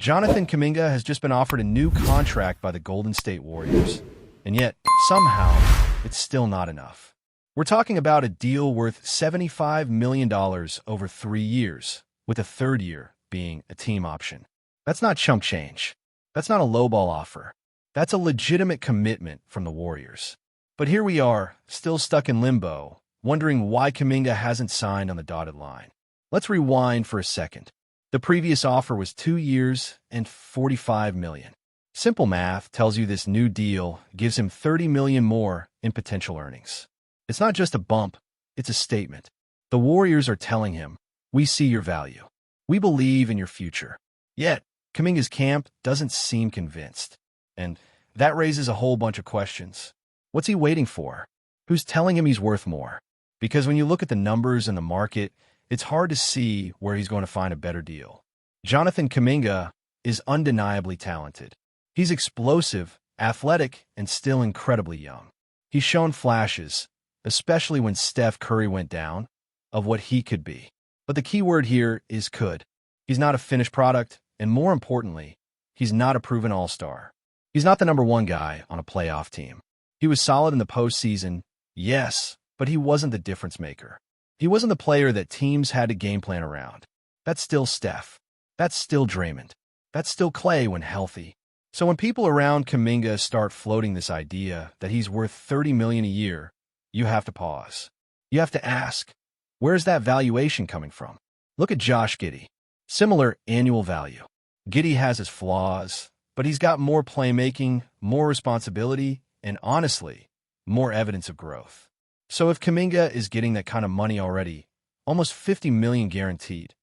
Jonathan Kuminga has just been offered a new contract by the Golden State Warriors, and yet, somehow, it's still not enough. We're talking about a deal worth $75 million over 3 years, with the third year being a team option. That's not chump change. That's not a lowball offer. That's a legitimate commitment from the Warriors. But here we are, still stuck in limbo, wondering why Kuminga hasn't signed on the dotted line. Let's rewind for a second. The previous offer was 2 years and $45 million. Simple math tells you this new deal gives him $30 million more in potential earnings. It's not just a bump, it's a statement. The Warriors are telling him, we see your value. We believe in your future. Yet, Kuminga's camp doesn't seem convinced. And that raises a whole bunch of questions. What's he waiting for? Who's telling him he's worth more? Because when you look at the numbers in the market, it's hard to see where he's going to find a better deal. Jonathan Kuminga is undeniably talented. He's explosive, athletic, and still incredibly young. He's shown flashes, especially when Steph Curry went down, of what he could be. But the key word here is could. He's not a finished product, and more importantly, he's not a proven all-star. He's not the number one guy on a playoff team. He was solid in the postseason, yes, but he wasn't the difference maker. He wasn't the player that teams had to game plan around. That's still Steph. That's still Draymond. That's still Clay when healthy. So when people around Kuminga start floating this idea that he's worth $30 million a year, you have to pause. You have to ask, where's that valuation coming from? Look at Josh Giddey. Similar annual value. Giddey has his flaws, but he's got more playmaking, more responsibility, and honestly, more evidence of growth. So if Kuminga is getting that kind of money already, almost $50 million guaranteed,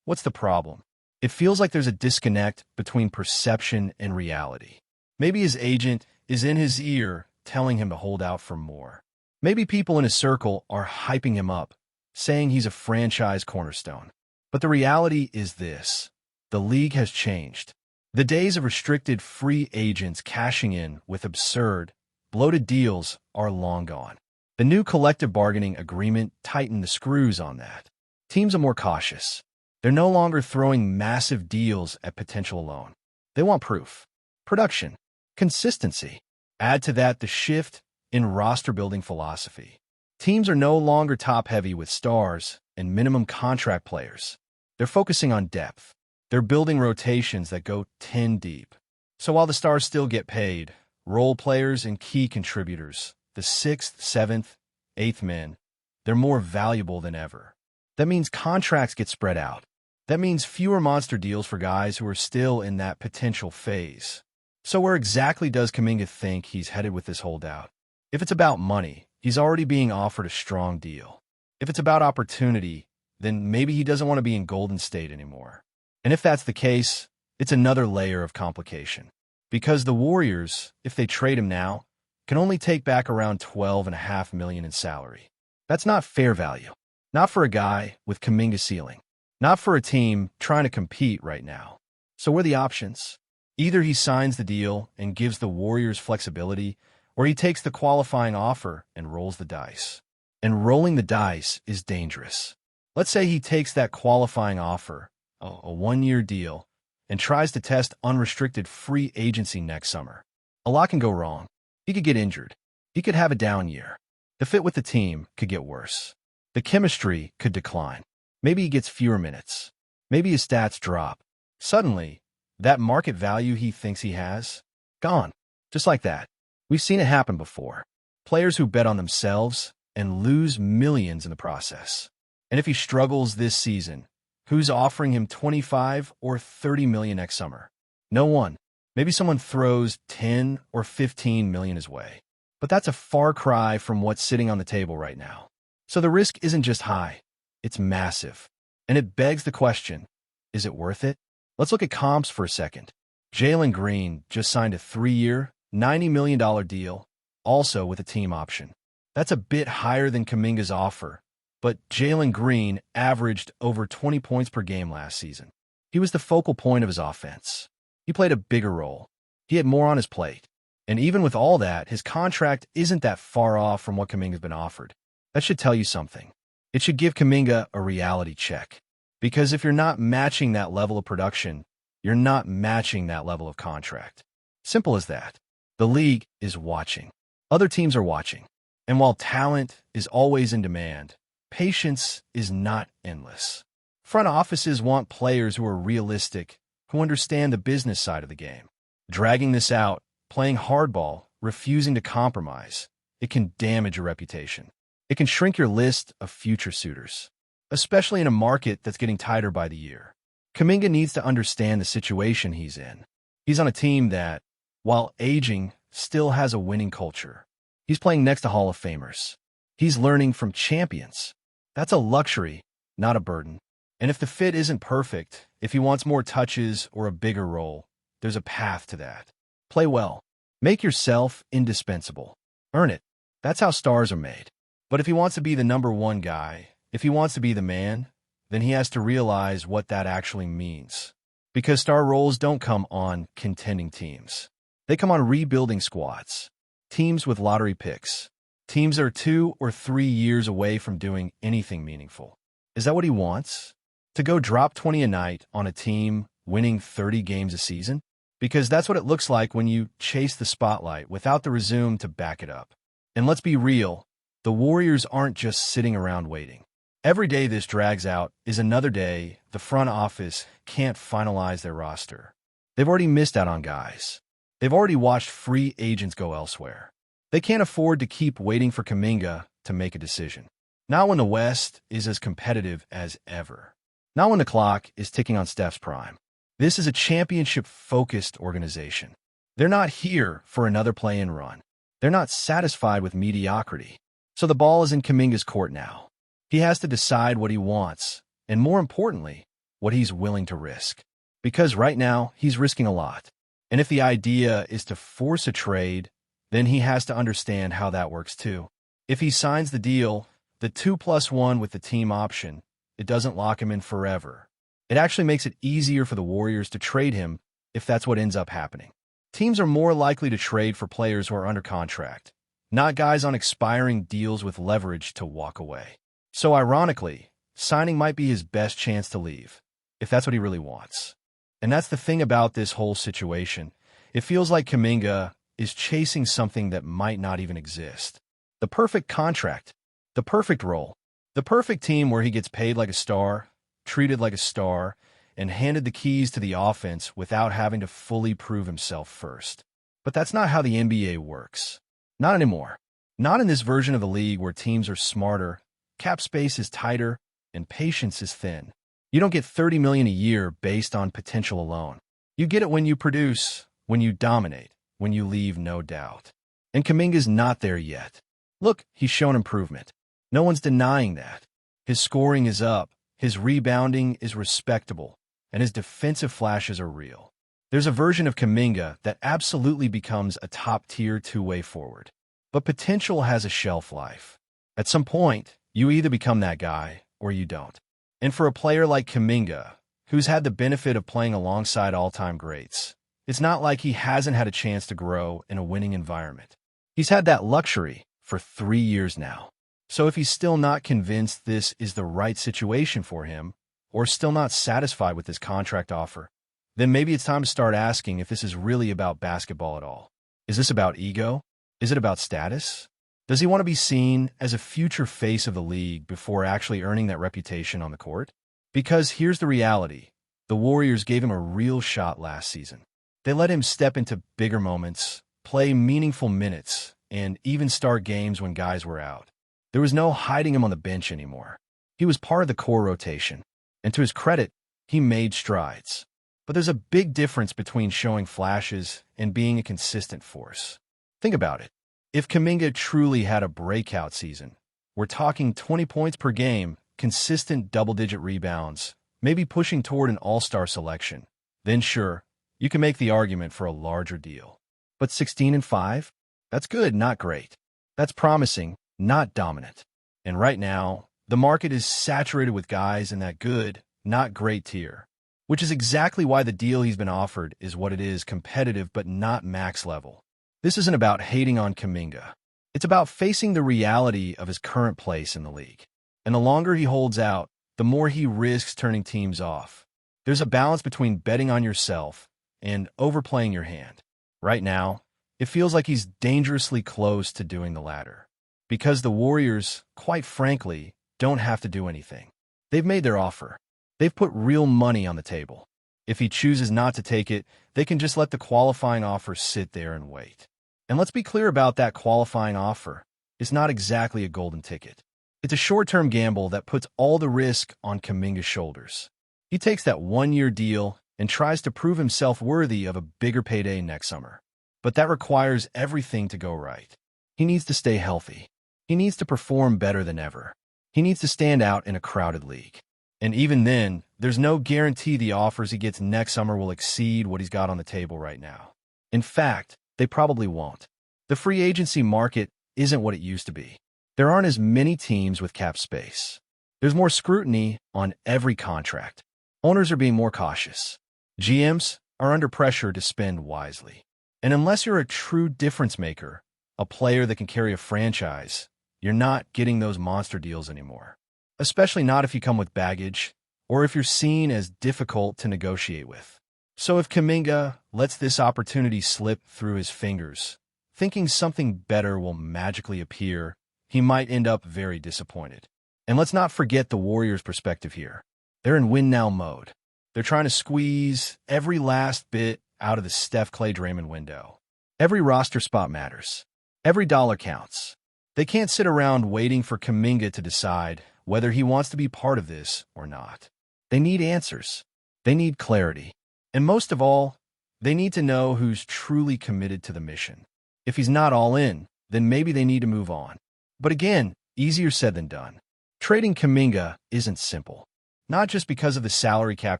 what's the problem? It feels like there's a disconnect between perception and reality. Maybe his agent is in his ear telling him to hold out for more. Maybe people in his circle are hyping him up, saying he's a franchise cornerstone. But the reality is this. The league has changed. The days of restricted free agents cashing in with absurd, bloated deals are long gone. The new collective bargaining agreement tightened the screws on that. Teams are more cautious. They're no longer throwing massive deals at potential alone. They want proof, production, consistency. Add to that the shift in roster-building philosophy. Teams are no longer top-heavy with stars and minimum contract players. They're focusing on depth. They're building rotations that go 10 deep. So while the stars still get paid, role players and key contributors, the 6th, 7th, 8th men, they're more valuable than ever. That means contracts get spread out. That means fewer monster deals for guys who are still in that potential phase. So where exactly does Kuminga think he's headed with this holdout? If it's about money, he's already being offered a strong deal. If it's about opportunity, then maybe he doesn't want to be in Golden State anymore. And if that's the case, it's another layer of complication. Because the Warriors, if they trade him now, can only take back around $12.5 million in salary. That's not fair value. Not for a guy with Kuminga's ceiling. Not for a team trying to compete right now. So what are the options? Either he signs the deal and gives the Warriors flexibility, or he takes the qualifying offer and rolls the dice. And rolling the dice is dangerous. Let's say he takes that qualifying offer, a one-year deal, and tries to test unrestricted free agency next summer. A lot can go wrong. He could get injured. He could have a down year. The fit with the team could get worse. The chemistry could decline. Maybe he gets fewer minutes. Maybe his stats drop. Suddenly, that market value he thinks he has, gone. Just like that. We've seen it happen before. Players who bet on themselves and lose millions in the process. And if he struggles this season, who's offering him $25 or $30 million next summer? No one. Maybe someone throws $10 or $15 million his way. But that's a far cry from what's sitting on the table right now. So the risk isn't just high. It's massive. And it begs the question, is it worth it? Let's look at comps for a second. Jalen Green just signed a 3-year, $90 million deal, also with a team option. That's a bit higher than Kuminga's offer, but Jalen Green averaged over 20 points per game last season. He was the focal point of his offense. He played a bigger role. He had more on his plate. And even with all that, his contract isn't that far off from what Kuminga's been offered. That should tell you something. It should give Kuminga a reality check. Because if you're not matching that level of production, you're not matching that level of contract. Simple as that. The league is watching. Other teams are watching. And while talent is always in demand, patience is not endless. Front offices want players who are realistic, who understand the business side of the game. Dragging this out, playing hardball, refusing to compromise, it can damage your reputation. It can shrink your list of future suitors, especially in a market that's getting tighter by the year. Kuminga needs to understand the situation he's in. He's on a team that, while aging, still has a winning culture. He's playing next to Hall of Famers. He's learning from champions. That's a luxury, not a burden. And if the fit isn't perfect, if he wants more touches or a bigger role, there's a path to that. Play well. Make yourself indispensable. Earn it. That's how stars are made. But if he wants to be the number one guy, if he wants to be the man, then he has to realize what that actually means. Because star roles don't come on contending teams. They come on rebuilding squads, teams with lottery picks, teams that are 2 or 3 years away from doing anything meaningful. Is that what he wants? To go drop 20 a night on a team winning 30 games a season? Because that's what it looks like when you chase the spotlight without the resume to back it up. And let's be real, the Warriors aren't just sitting around waiting. Every day this drags out is another day the front office can't finalize their roster. They've already missed out on guys. They've already watched free agents go elsewhere. They can't afford to keep waiting for Kuminga to make a decision. Not when the West is as competitive as ever. Not when the clock is ticking on Steph's prime. This is a championship-focused organization. They're not here for another play-in run. They're not satisfied with mediocrity. So the ball is in Kuminga's court now. He has to decide what he wants, and more importantly, what he's willing to risk. Because right now, he's risking a lot. And if the idea is to force a trade, then he has to understand how that works too. If he signs the deal, the 2+1 with the team option, it doesn't lock him in forever. It actually makes it easier for the Warriors to trade him if that's what ends up happening. Teams are more likely to trade for players who are under contract, not guys on expiring deals with leverage to walk away. So ironically, signing might be his best chance to leave, if that's what he really wants. And that's the thing about this whole situation. It feels like Kuminga is chasing something that might not even exist. The perfect contract, the perfect role, the perfect team where he gets paid like a star, treated like a star, and handed the keys to the offense without having to fully prove himself first. But that's not how the NBA works. Not anymore. Not in this version of the league where teams are smarter, cap space is tighter, and patience is thin. You don't get $30 million a year based on potential alone. You get it when you produce, when you dominate, when you leave no doubt. And Kuminga's not there yet. Look, he's shown improvement. No one's denying that. His scoring is up, his rebounding is respectable, and his defensive flashes are real. There's a version of Kuminga that absolutely becomes a top-tier two-way forward. But potential has a shelf life. At some point, you either become that guy or you don't. And for a player like Kuminga, who's had the benefit of playing alongside all-time greats, it's not like he hasn't had a chance to grow in a winning environment. He's had that luxury for 3 years now. So if he's still not convinced this is the right situation for him, or still not satisfied with his contract offer, then maybe it's time to start asking if this is really about basketball at all. Is this about ego? Is it about status? Does he want to be seen as a future face of the league before actually earning that reputation on the court? Because here's the reality. The Warriors gave him a real shot last season. They let him step into bigger moments, play meaningful minutes, and even start games when guys were out. There was no hiding him on the bench anymore. He was part of the core rotation, and to his credit, he made strides. But there's a big difference between showing flashes and being a consistent force. Think about it. If Kuminga truly had a breakout season, we're talking 20 points per game, consistent double-digit rebounds, maybe pushing toward an all-star selection, then sure, you can make the argument for a larger deal. But 16-5? That's good, not great. That's promising, not dominant. And right now, the market is saturated with guys in that good, not great tier, which is exactly why the deal he's been offered is what it is, competitive but not max level. This isn't about hating on Kuminga. It's about facing the reality of his current place in the league. And the longer he holds out, the more he risks turning teams off. There's a balance between betting on yourself and overplaying your hand. Right now, it feels like he's dangerously close to doing the latter. Because the Warriors, quite frankly, don't have to do anything. They've made their offer. They've put real money on the table. If he chooses not to take it, they can just let the qualifying offer sit there and wait. And let's be clear about that qualifying offer. It's not exactly a golden ticket. It's a short-term gamble that puts all the risk on Kuminga's shoulders. He takes that one-year deal and tries to prove himself worthy of a bigger payday next summer. But that requires everything to go right. He needs to stay healthy. He needs to perform better than ever. He needs to stand out in a crowded league. And even then, there's no guarantee the offers he gets next summer will exceed what he's got on the table right now. In fact, they probably won't. The free agency market isn't what it used to be. There aren't as many teams with cap space. There's more scrutiny on every contract. Owners are being more cautious. GMs are under pressure to spend wisely. And unless you're a true difference maker, a player that can carry a franchise, you're not getting those monster deals anymore. Especially not if you come with baggage or if you're seen as difficult to negotiate with. So if Kuminga lets this opportunity slip through his fingers, thinking something better will magically appear, he might end up very disappointed. And let's not forget the Warriors' perspective here. They're in win-now mode. They're trying to squeeze every last bit out of the Steph Clay Draymond window. Every roster spot matters. Every dollar counts. They can't sit around waiting for Kuminga to decide whether he wants to be part of this or not. They need answers. They need clarity. And most of all, they need to know who's truly committed to the mission. If he's not all in, then maybe they need to move on. But again, easier said than done. Trading Kuminga isn't simple. Not just because of the salary cap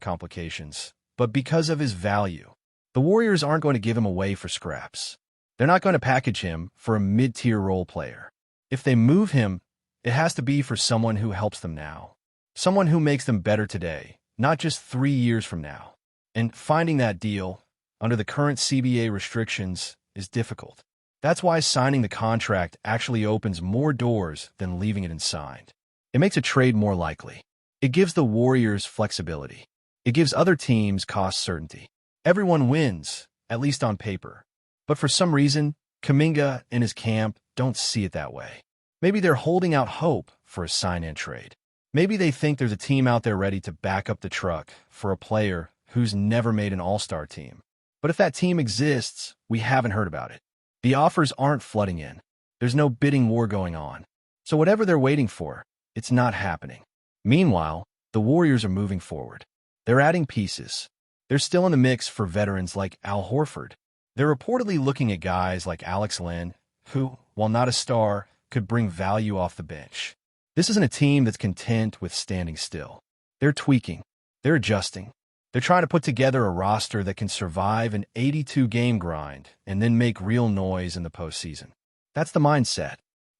complications, but because of his value. The Warriors aren't going to give him away for scraps. They're not going to package him for a mid-tier role player. If they move him, it has to be for someone who helps them now. Someone who makes them better today, not just 3 years from now. And finding that deal, under the current CBA restrictions, is difficult. That's why signing the contract actually opens more doors than leaving it unsigned. It makes a trade more likely. It gives the Warriors flexibility. It gives other teams cost certainty. Everyone wins, at least on paper. But for some reason, Kuminga and his camp don't see it that way. Maybe they're holding out hope for a sign-and trade. Maybe they think there's a team out there ready to back up the truck for a player who's never made an all-star team. But if that team exists, we haven't heard about it. The offers aren't flooding in. There's no bidding war going on. So whatever they're waiting for, it's not happening. Meanwhile, the Warriors are moving forward. They're adding pieces. They're still in the mix for veterans like Al Horford. They're reportedly looking at guys like Alex Len, who, while not a star, could bring value off the bench. This isn't a team that's content with standing still. They're tweaking. They're adjusting. They're trying to put together a roster that can survive an 82-game grind and then make real noise in the postseason. That's the mindset.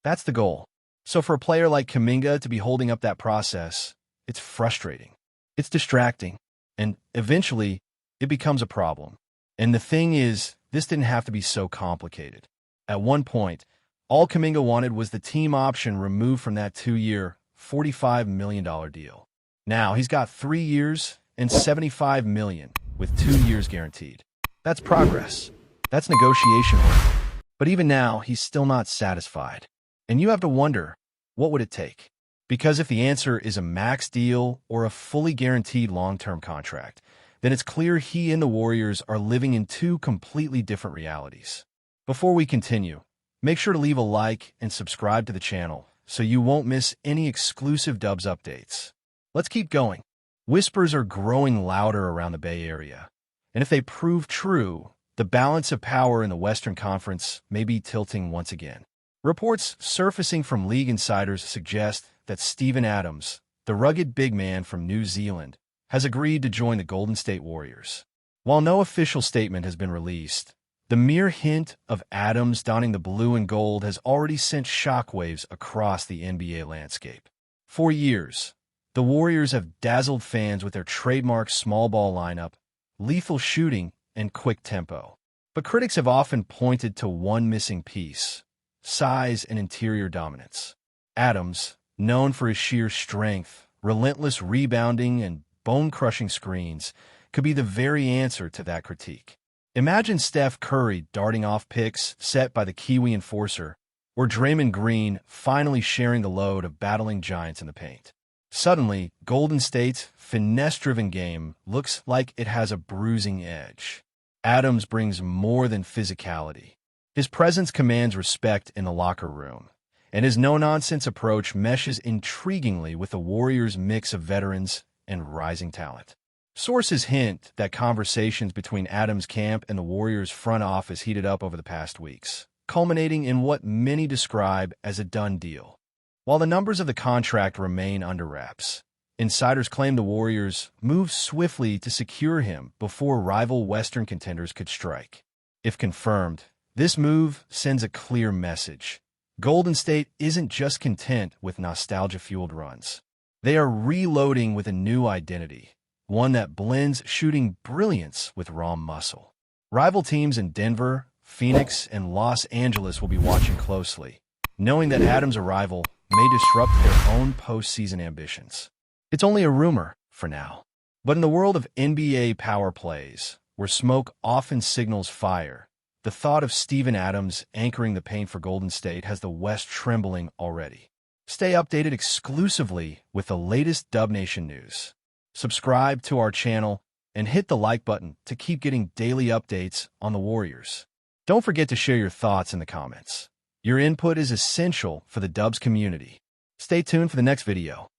That's the goal. So for a player like Kuminga to be holding up that process, it's frustrating. It's distracting. And eventually, it becomes a problem. And the thing is, this didn't have to be so complicated. At one point, all Kuminga wanted was the team option removed from that 2-year, $45 million deal. Now, he's got 3 years and $75 million, with 2 years guaranteed. That's progress. That's negotiation work. But even now, he's still not satisfied. And you have to wonder, what would it take? Because if the answer is a max deal or a fully guaranteed long-term contract, then it's clear he and the Warriors are living in two completely different realities. Before we continue, make sure to leave a like and subscribe to the channel so you won't miss any exclusive Dubs updates. Let's keep going. Whispers are growing louder around the Bay Area. And if they prove true, the balance of power in the Western Conference may be tilting once again. Reports surfacing from league insiders suggest that Steven Adams, the rugged big man from New Zealand, has agreed to join the Golden State Warriors. While no official statement has been released, the mere hint of Adams donning the blue and gold has already sent shockwaves across the NBA landscape. For years, the Warriors have dazzled fans with their trademark small ball lineup, lethal shooting, and quick tempo. But critics have often pointed to one missing piece: size and interior dominance. Adams, known for his sheer strength, relentless rebounding, and bone-crushing screens could be the very answer to that critique. Imagine Steph Curry darting off picks set by the Kiwi enforcer, or Draymond Green finally sharing the load of battling giants in the paint. Suddenly, Golden State's finesse-driven game looks like it has a bruising edge. Adams brings more than physicality. His presence commands respect in the locker room, and his no-nonsense approach meshes intriguingly with the Warriors' mix of veterans and rising talent. Sources hint that conversations between Adams' camp and the Warriors' front office heated up over the past weeks, culminating in what many describe as a done deal. While the numbers of the contract remain under wraps, insiders claim the Warriors moved swiftly to secure him before rival Western contenders could strike. If confirmed, this move sends a clear message. Golden State isn't just content with nostalgia-fueled runs. They are reloading with a new identity, one that blends shooting brilliance with raw muscle. Rival teams in Denver, Phoenix, and Los Angeles will be watching closely, knowing that Adams' arrival may disrupt their own postseason ambitions. It's only a rumor for now. But in the world of NBA power plays, where smoke often signals fire, the thought of Steven Adams anchoring the paint for Golden State has the West trembling already. Stay updated exclusively with the latest Dub Nation news. Subscribe to our channel and hit the like button to keep getting daily updates on the Warriors. Don't forget to share your thoughts in the comments. Your input is essential for the Dubs community. Stay tuned for the next video.